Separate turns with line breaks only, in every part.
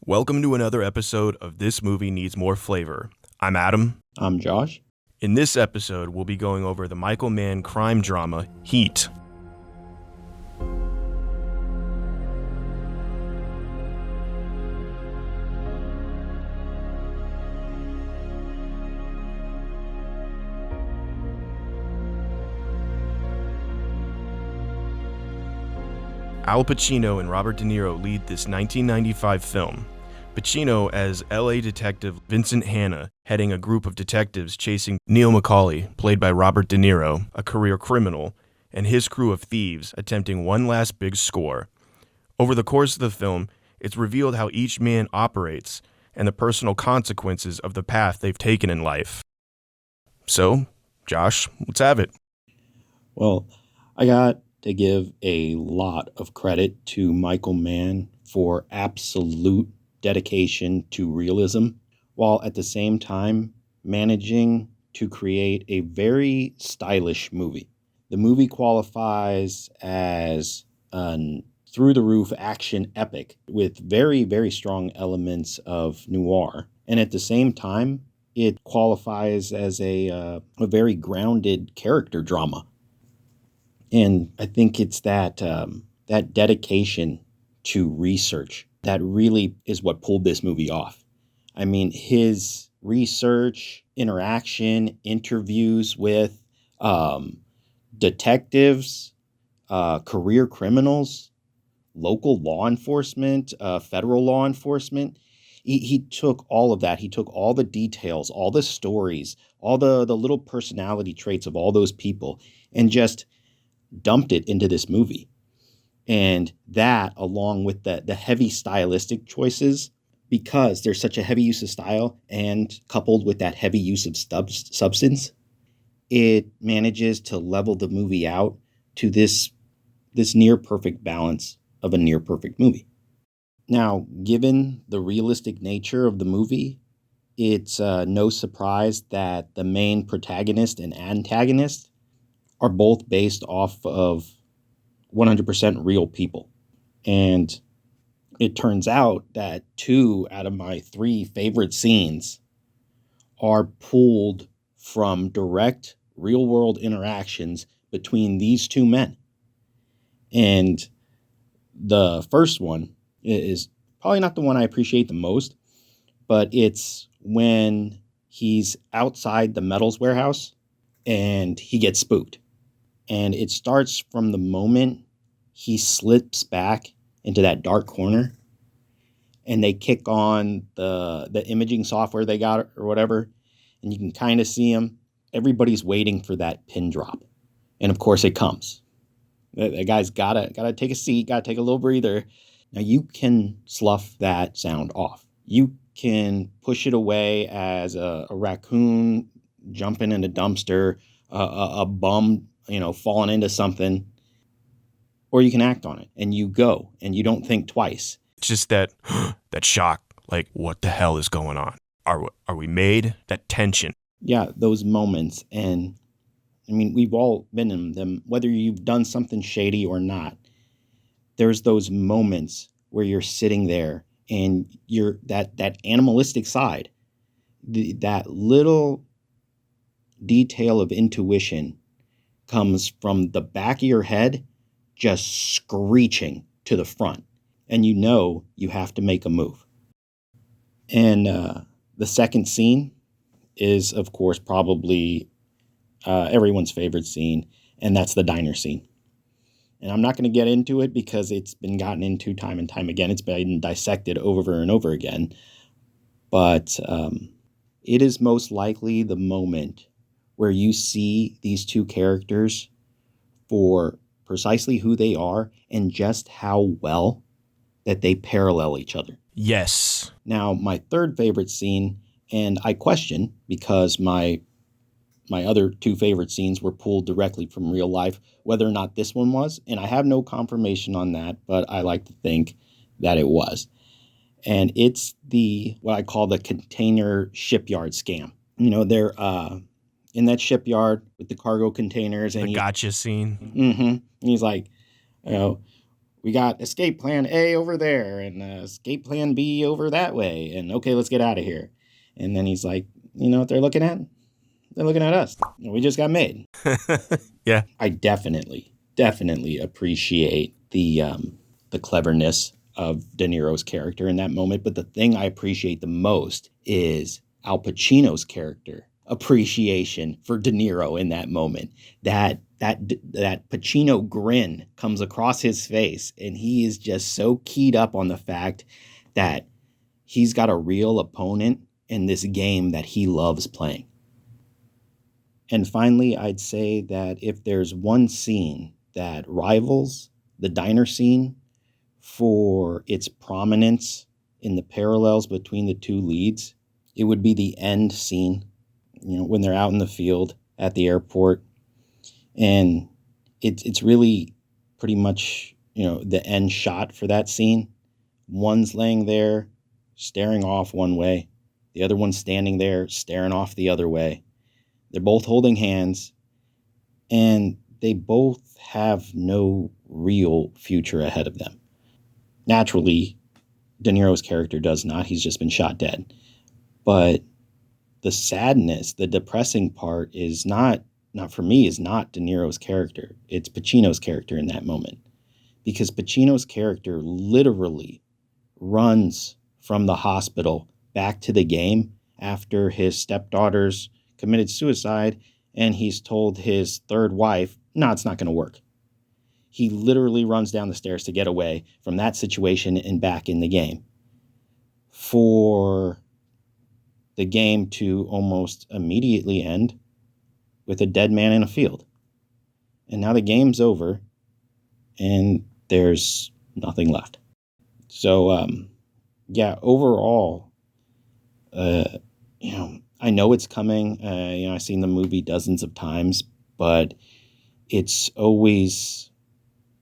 Welcome to another episode of This Movie Needs More Flavor. I'm Adam.
I'm Josh.
In this episode, we'll be going over the Michael Mann crime drama, Heat. Al Pacino and Robert De Niro lead this 1995 film. Pacino as L.A. detective Vincent Hanna, heading a group of detectives chasing Neil McCauley, played by Robert De Niro, a career criminal, and his crew of thieves attempting one last big score. Over the course of the film, it's revealed how each man operates and the personal consequences of the path they've taken in life. So, Josh, let's have it.
Well, I got to give a lot of credit to Michael Mann for absolute dedication to realism, while at the same time managing to create a very stylish movie. The movie qualifies as an through-the-roof action epic with very, very strong elements of noir. And at the same time, it qualifies as a very grounded character drama. And I think it's that dedication to research that really is what pulled this movie off. I mean, his research, interaction, interviews with detectives, career criminals, local law enforcement, federal law enforcement. He took all of that. He took all the details, all the stories, all the little personality traits of all those people and just dumped it into this movie. And that, along with the heavy stylistic choices, because there's such a heavy use of style and coupled with that heavy use of substance, it manages to level the movie out to this near perfect balance of a near perfect movie. Now, given the realistic nature of the movie, it's no surprise that the main protagonist and antagonist are both based off of 100% real people. And it turns out that 2 out of my 3 favorite scenes are pulled from direct real-world interactions between these 2 men. And the first one is probably not the one I appreciate the most, but it's when he's outside the metals warehouse and he gets spooked. And it starts from the moment he slips back into that dark corner and they kick on the imaging software they got or whatever. And you can kind of see him. Everybody's waiting for that pin drop. And of course it comes. The guy's gotta take a seat, gotta take a little breather. Now you can slough that sound off. You can push it away as a raccoon jumping in a dumpster, a bum falling into something, or you can act on it and you go and you don't think twice.
It's just that shock, like, what the hell is going on? Are we made? That tension.
Yeah, those moments. And I mean, we've all been in them, whether you've done something shady or not. There's those moments where you're sitting there and you're that animalistic side, that little detail of intuition comes from the back of your head just screeching to the front. And you have to make a move. And the second scene is, of course, probably everyone's favorite scene, and that's the diner scene. And I'm not going to get into it because it's been gotten into time and time again. It's been dissected over and over again. But it is most likely the moment where you see these 2 characters for precisely who they are and just how well that they parallel each other.
Yes.
Now, my third favorite scene, and I question because my other 2 favorite scenes were pulled directly from real life, whether or not this one was, and I have no confirmation on that, but I like to think that it was. And it's what I call the container shipyard scam. They're in that shipyard with the cargo containers. And
the gotcha scene.
Mm-hmm. And he's like, we got escape plan A over there and escape plan B over that way. And okay, let's get out of here. And then he's like, you know what they're looking at? They're looking at us. We just got made.
Yeah.
I definitely appreciate the cleverness of De Niro's character in that moment. But the thing I appreciate the most is Al Pacino's character appreciation for De Niro in that moment. That Pacino grin comes across his face, and he is just so keyed up on the fact that he's got a real opponent in this game that he loves playing. And finally, I'd say that if there's one scene that rivals the diner scene for its prominence in the parallels between the two leads, it would be the end scene, when they're out in the field at the airport. And it's really pretty much, the end shot for that scene. One's laying there staring off one way. The other one's standing there staring off the other way. They're both holding hands, and they both have no real future ahead of them. Naturally, De Niro's character does not. He's just been shot dead. But the sadness, the depressing part is not for me, is not De Niro's character. It's Pacino's character in that moment. Because Pacino's character literally runs from the hospital back to the game after his stepdaughters committed suicide, and he's told his third wife, no, it's not going to work. He literally runs down the stairs to get away from that situation and back in the game for the game to almost immediately end with a dead man in a field. And now the game's over and there's nothing left. So, overall, I know it's coming. I've seen the movie dozens of times, but it's always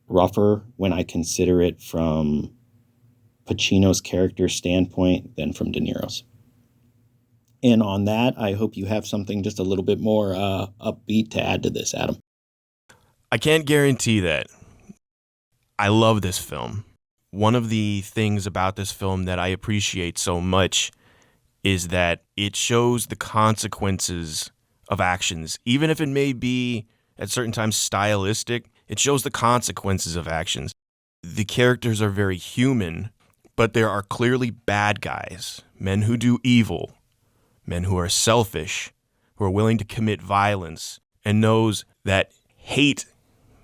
rougher when I consider it from Pacino's character standpoint than from De Niro's. And on that, I hope you have something just a little bit more upbeat to add to this, Adam.
I can't guarantee that. I love this film. One of the things about this film that I appreciate so much is that it shows the consequences of actions. Even if it may be at certain times stylistic, it shows the consequences of actions. The characters are very human, but there are clearly bad guys, men who do evil, men who are selfish, who are willing to commit violence, and those that hate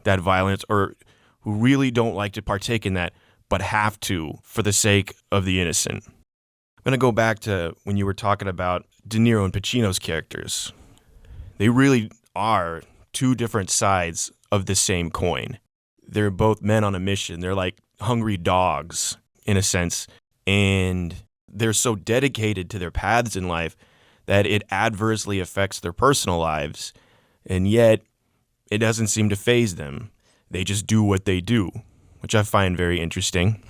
that violence or who really don't like to partake in that, but have to for the sake of the innocent. I'm going to go back to when you were talking about De Niro and Pacino's characters. They really are two different sides of the same coin. They're both men on a mission. They're like hungry dogs, in a sense. And they're so dedicated to their paths in life that it adversely affects their personal lives. And yet, it doesn't seem to faze them. They just do what they do, which I find very interesting.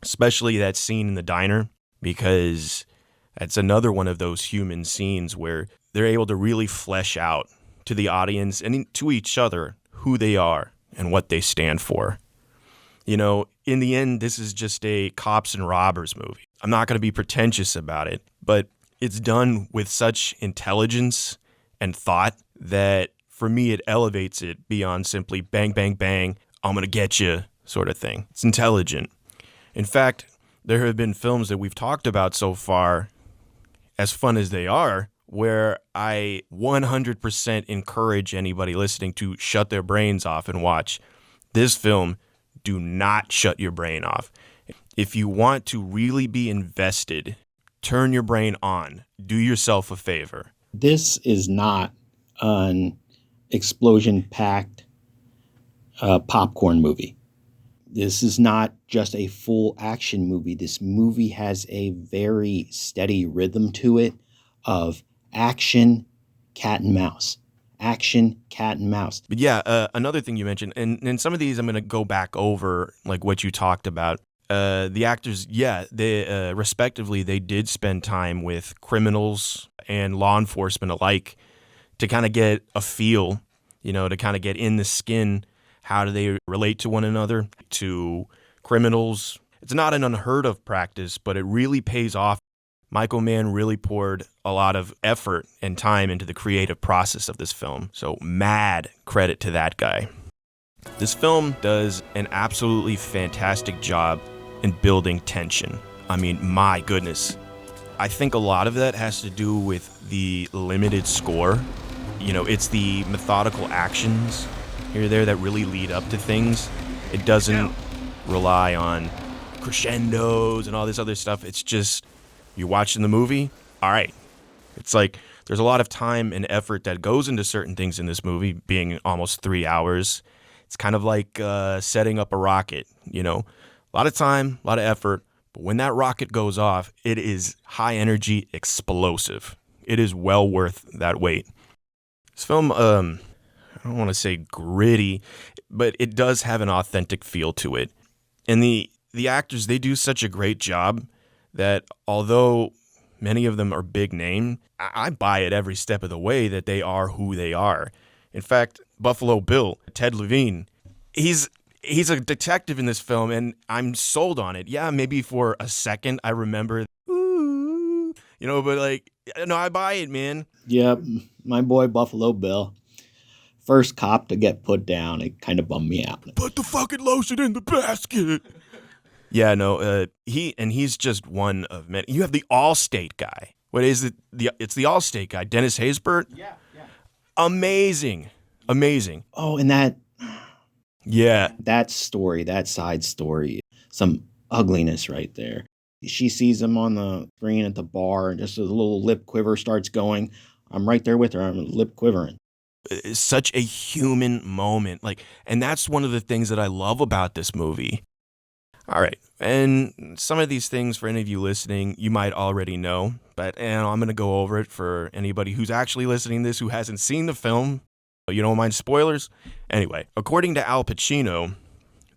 Especially that scene in the diner, because that's another one of those human scenes where they're able to really flesh out to the audience and to each other who they are and what they stand for. In the end, this is just a cops and robbers movie. I'm not going to be pretentious about it, but it's done with such intelligence and thought that for me, it elevates it beyond simply bang, bang, bang, I'm going to get you sort of thing. It's intelligent. In fact, there have been films that we've talked about so far, as fun as they are, where I 100% encourage anybody listening to shut their brains off and watch. This film, do not shut your brain off. If you want to really be invested, turn your brain on. Do yourself a favor.
This is not an explosion-packed popcorn movie. This is not just a full action movie. This movie has a very steady rhythm to it of action, cat and mouse. Action, cat and mouse.
But yeah, another thing you mentioned, and some of these I'm going to go back over, like what you talked about. The actors, they respectively, they did spend time with criminals and law enforcement alike to kind of get a feel, to kind of get in the skin, How do they relate to one another, to criminals? It's not an unheard of practice, but it really pays off. Michael Mann really poured a lot of effort and time into the creative process of this film. So mad credit to that guy. This film does an absolutely fantastic job in building tension. I mean, my goodness. I think a lot of that has to do with the limited score. You know, it's the methodical actions here or there that really lead up to things. It doesn't rely on crescendos and all this other stuff. It's just, you're watching the movie, all right. It's like there's a lot of time and effort that goes into certain things in this movie, being almost 3 hours. It's kind of like setting up a rocket, you know. A lot of time, a lot of effort, but when that rocket goes off, it is high energy, explosive. It is well worth that wait. This film, I don't want to say gritty, but it does have an authentic feel to it. And the actors, they do such a great job that although many of them are big name, I buy it every step of the way that they are who they are. In fact, Buffalo Bill, Ted Levine, he's a detective in this film, and I'm sold on it. Yeah, maybe for a second I remember, ooh, you know, but like, no, I buy it, man.
Yep, my boy Buffalo Bill. First cop to get put down, it kind of bummed me out.
Put the fucking lotion in the basket. Yeah, no, he's just one of many. You have the Allstate guy. What is it? It's the Allstate guy, Dennis Haysbert.
Yeah.
Amazing.
Oh, and that
story,
that side story, some ugliness right there. She sees him on the screen at the bar, and just a little lip quiver starts going. I'm right there with her. I'm lip quivering.
It's such a human moment, and that's one of the things that I love about this movie. All right, and some of these things for any of you listening, you might already know, but I'm going to go over it for anybody who's actually listening to this who hasn't seen the film. You don't mind spoilers? Anyway, according to Al Pacino,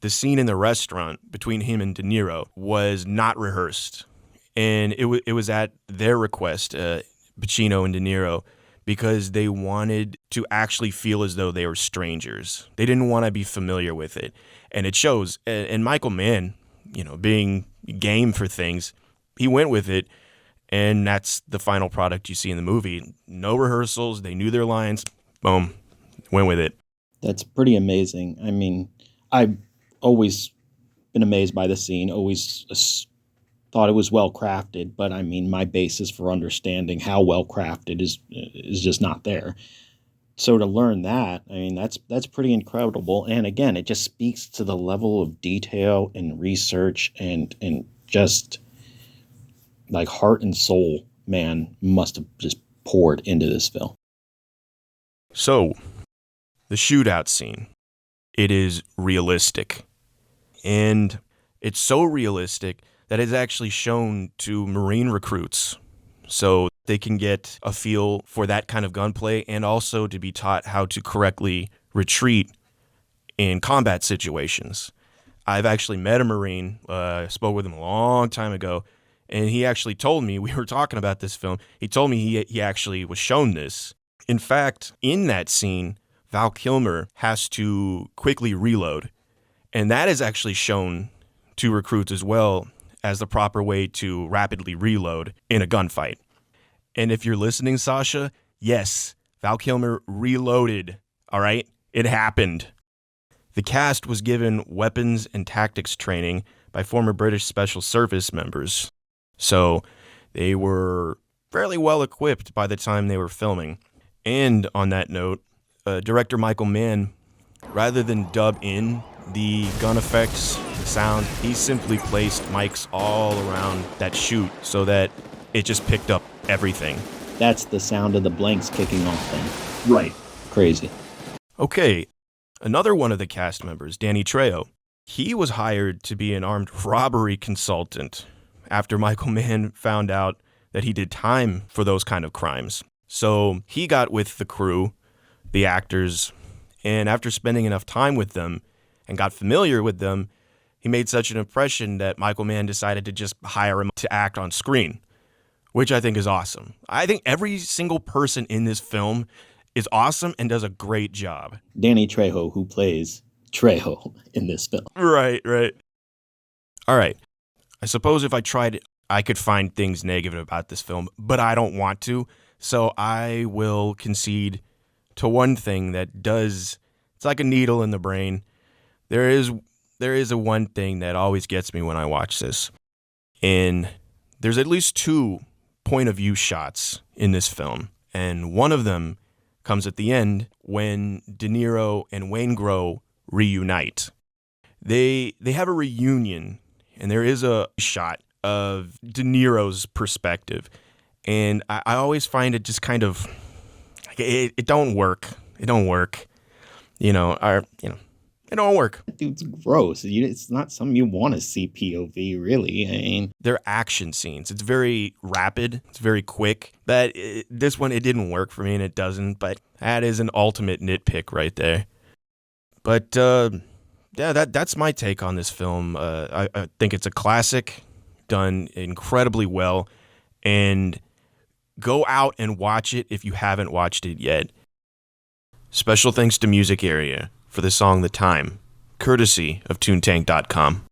the scene in the restaurant between him and De Niro was not rehearsed, and it was at their request, Pacino and De Niro, because they wanted to actually feel as though they were strangers. They didn't want to be familiar with it, and it shows. And Michael Mann, you know, being game for things, he went with it, and that's the final product you see in the movie. No rehearsals. They knew their lines. Boom. Went with it.
That's pretty amazing. I mean, I've always been amazed by the scene, always thought it was well crafted, but I mean, my basis for understanding how well crafted is just not there. So to learn that, I mean, that's pretty incredible. And again, it just speaks to the level of detail and research and just like heart and soul man must have just poured into this film.
So, the shootout scene, it is realistic. And it's so realistic that it's actually shown to Marine recruits so they can get a feel for that kind of gunplay and also to be taught how to correctly retreat in combat situations. I've actually met a Marine, spoke with him a long time ago, and he actually told me, we were talking about this film, he told me he actually was shown this. In fact, in that scene, Val Kilmer has to quickly reload, and that is actually shown to recruits as well as the proper way to rapidly reload in a gunfight. And if you're listening, Sasha, yes, Val Kilmer reloaded, all right? It happened. The cast was given weapons and tactics training by former British Special Service members, so they were fairly well equipped by the time they were filming. And on that note, director Michael Mann, rather than dub in the gun effects, the sound, he simply placed mics all around that shoot so that it just picked up everything.
That's the sound of the blanks kicking off then.
Right.
Crazy.
Okay, another one of the cast members, Danny Trejo, he was hired to be an armed robbery consultant after Michael Mann found out that he did time for those kind of crimes. So he got with the crew, the actors, and after spending enough time with them and got familiar with them, he made such an impression that Michael Mann decided to just hire him to act on screen, which I think is awesome. I think every single person in this film is awesome and does a great job.
Danny Trejo, who plays Trejo in this film.
Right, right. All right. I suppose if I tried, I could find things negative about this film, but I don't want to. So I will concede to one thing that does, it's like a needle in the brain. There is a one thing that always gets me when I watch this. And there's at least two point of view shots in this film. And one of them comes at the end when De Niro and Waingro reunite. They have a reunion, and there is a shot of De Niro's perspective. And I always find it just kind of, it don't work. It don't work. It don't work.
That dude's gross. It's not something you want to see POV, really. I mean,
They're action scenes. It's very rapid. It's very quick. But this one, it didn't work for me, and it doesn't. But that is an ultimate nitpick right there. But yeah, that's my take on this film. I think it's a classic, done incredibly well, and go out and watch it if you haven't watched it yet. Special thanks to Music Area for the song The Time, courtesy of Toontank.com.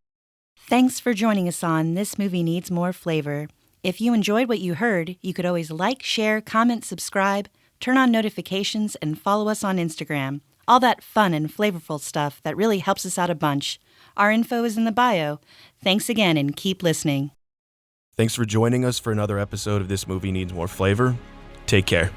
Thanks for joining us on This Movie Needs More Flavor. If you enjoyed what you heard, you could always like, share, comment, subscribe, turn on notifications, and follow us on Instagram. All that fun and flavorful stuff that really helps us out a bunch. Our info is in the bio. Thanks again and keep listening.
Thanks for joining us for another episode of This Movie Needs More Flavor. Take care.